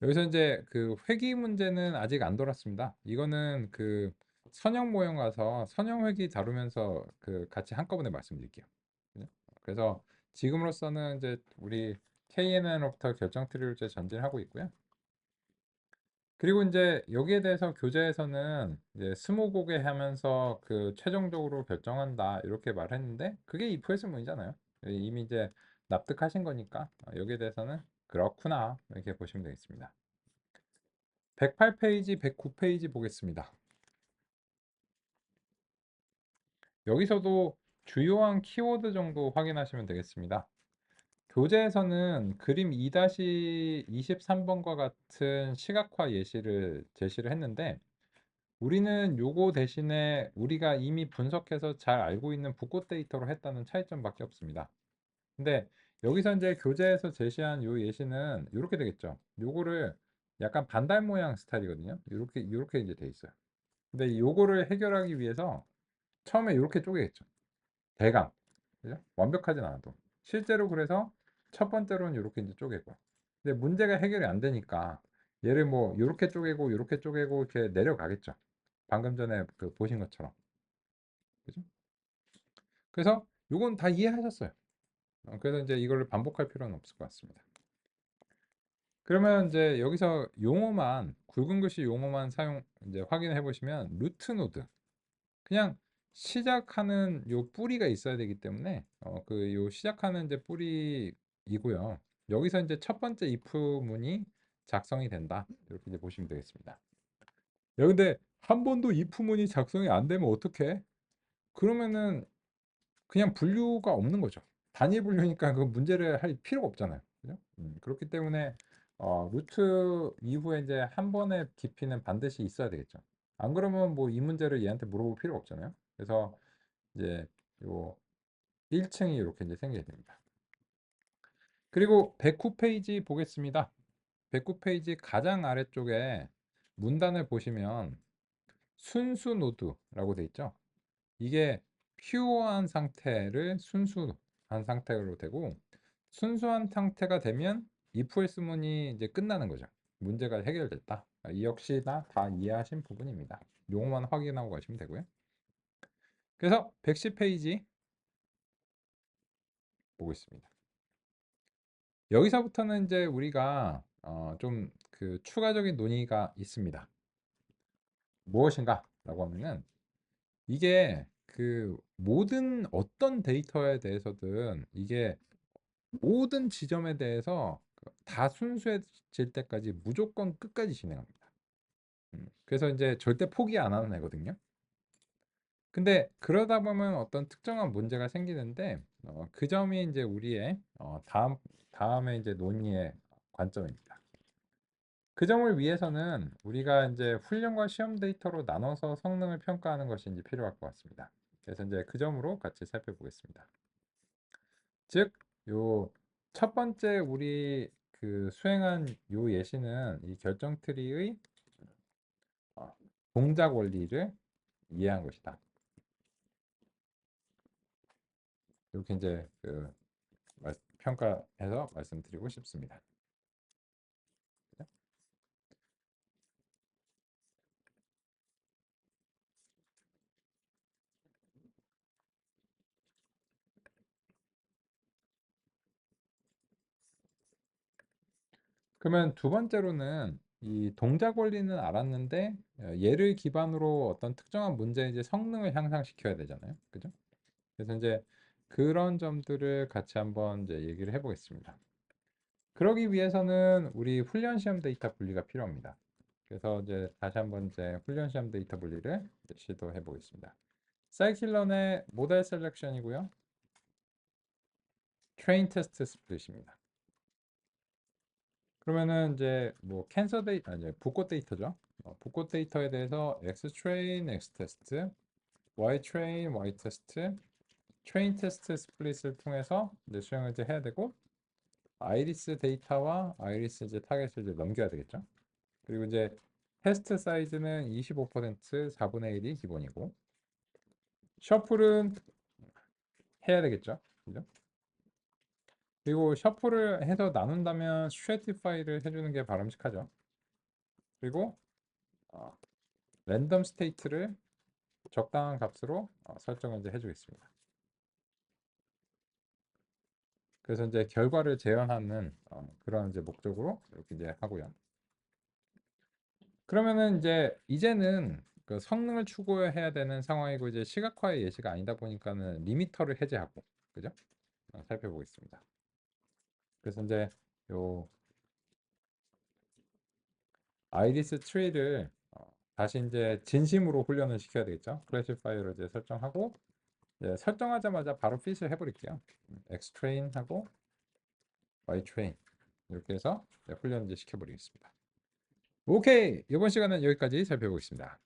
Speaker 1: 여기서 이제 그 회귀 문제는 아직 안 돌았습니다. 이거는 그 선형 모형 가서 선형 회귀 다루면서 그 같이 한꺼번에 말씀드릴게요. 그죠? 그래서 지금으로서는 이제 우리 KNN으로부터 결정 트리를 이제 전진하고 있고요. 그리고 이제 여기에 대해서 교재에서는 이제 스무고개 하면서 그 최종적으로 결정한다 이렇게 말했는데 그게 if 했으문이잖아요. 이미 이제 납득하신 거니까 여기에 대해서는 그렇구나 이렇게 보시면 되겠습니다. 108페이지, 109페이지 보겠습니다. 여기서도 주요한 키워드 정도 확인하시면 되겠습니다. 교재에서는 그림 2-23번과 같은 시각화 예시를 제시를 했는데 우리는 요거 대신에 우리가 이미 분석해서 잘 알고 있는 붓꽃 데이터로 했다는 차이점밖에 없습니다. 근데 여기서 이제 교재에서 제시한 요 예시는 이렇게 되겠죠. 요거를 약간 반달 모양 스타일이거든요. 이렇게 이제 돼 있어요. 근데 요거를 해결하기 위해서 처음에 이렇게 쪼개겠죠. 대강. 그죠? 완벽하진 않아도. 실제로 그래서 첫 번째로는 이렇게 이제 쪼개고. 근데 문제가 해결이 안 되니까 얘를 뭐 이렇게 쪼개고 이렇게 쪼개고 이렇게 내려가겠죠. 방금 전에 그 보신 것처럼. 그죠? 그래서 요건 다 이해하셨어요. 그래서 이제 이거를 반복할 필요는 없을 것 같습니다. 그러면 이제 여기서 용어만 굵은 글씨 용어만 사용 이제 확인해 보시면 루트 노드 그냥 시작하는 요 뿌리가 있어야 되기 때문에 그 요 시작하는 이제 뿌리 이고요. 여기서 이제 첫 번째 if문이 작성이 된다. 이렇게 이제 보시면 되겠습니다. 야, 근데 한 번도 if문이 작성이 안 되면 어떡해? 그러면은 그냥 분류가 없는 거죠. 단위 분류니까 그 문제를 할 필요가 없잖아요. 그죠? 그렇기 때문에 루트 이후에 이제 한 번의 깊이는 반드시 있어야 되겠죠. 안 그러면 뭐 이 문제를 얘한테 물어볼 필요가 없잖아요. 그래서 이제 요 1층이 이렇게 이제 생기게 됩니다. 그리고 109페이지 보겠습니다. 109페이지 가장 아래쪽에 문단을 보시면 순수 노드라고 돼 있죠. 이게 퓨어한 상태를 순수한 상태로 되고, 순수한 상태가 되면 if else 문이 이제 끝나는 거죠. 문제가 해결됐다. 이 역시나 다 이해하신 부분입니다. 용어만 확인하고 가시면 되고요. 그래서 110페이지 보고 있습니다. 여기서부터는 이제 우리가 좀 그 추가적인 논의가 있습니다. 무엇인가 라고 하면은, 이게 그 모든 어떤 데이터에 대해서든 이게 모든 지점에 대해서 다 순수해질 때까지 무조건 끝까지 진행합니다. 그래서 이제 절대 포기 안 하는 애거든요. 근데 그러다 보면 어떤 특정한 문제가 생기는데, 그 점이 이제 우리의 다음에 이제 논의의 관점입니다. 그 점을 위해서는 우리가 이제 훈련과 시험 데이터로 나눠서 성능을 평가하는 것이 이제 필요할 것 같습니다. 그래서 이제 그 점으로 같이 살펴보겠습니다. 즉, 요 첫 번째 우리 그 수행한 요 예시는 이 결정 트리의 동작 원리를 이해한 것이다. 이렇게 이제 그 평가해서 말씀드리고 싶습니다. 그러면 두 번째로는 이 동작 원리는 알았는데, 얘를 기반으로 어떤 특정한 문제의 이제 성능을 향상시켜야 되잖아요. 그죠? 그래서 이제 그런 점들을 같이 한번 이제 얘기를 해보겠습니다. 그러기 위해서는 우리 훈련 시험 데이터 분리가 필요합니다. 그래서 이제 다시 한번 이제 훈련 시험 데이터 분리를 시도해 보겠습니다. 사이클런의 모델 셀렉션이고요. 트레인 테스트 스플릿입니다. 그러면은 이제 뭐 캔서 데이터, 이제 복고 데이터죠. 복고 데이터에 대해서 X 트레인, X 테스트, Y 트레인, Y 테스트, 트레인 테스트 스플릿을 통해서 이제 수행을 이제 해야 되고, 아이리스 데이터와 아이리스 이제 타겟을 이제 넘겨야 되겠죠. 그리고 이제 테스트 사이즈는 25%, 4분의 1이 기본이고, 셔플은 해야 되겠죠. 그죠? 그리고 셔플을 해서 나눈다면 스트래티파이를 해주는 게 바람직하죠. 그리고 어, 랜덤 스테이트를 적당한 값으로 설정을 이제 해주겠습니다. 그래서 이제 결과를 재현하는 그런 이제 목적으로 이렇게 이제 하고요. 그러면은 이제는 그 성능을 추구해야 되는 상황이고, 이제 시각화의 예시가 아니다 보니까는 리미터를 해제하고, 그죠? 살펴보겠습니다. 그래서 이제 요 아이리스 트리를 다시 이제 진심으로 훈련을 시켜야 되겠죠. 클래시파이어를 이제 설정하고, 이제 설정하자마자 바로 핏을 해버릴게요. X 트레인 하고 Y 트레인 이렇게 해서 훈련 이제 시켜버리겠습니다. 오케이, 이번 시간은 여기까지 살펴보겠습니다.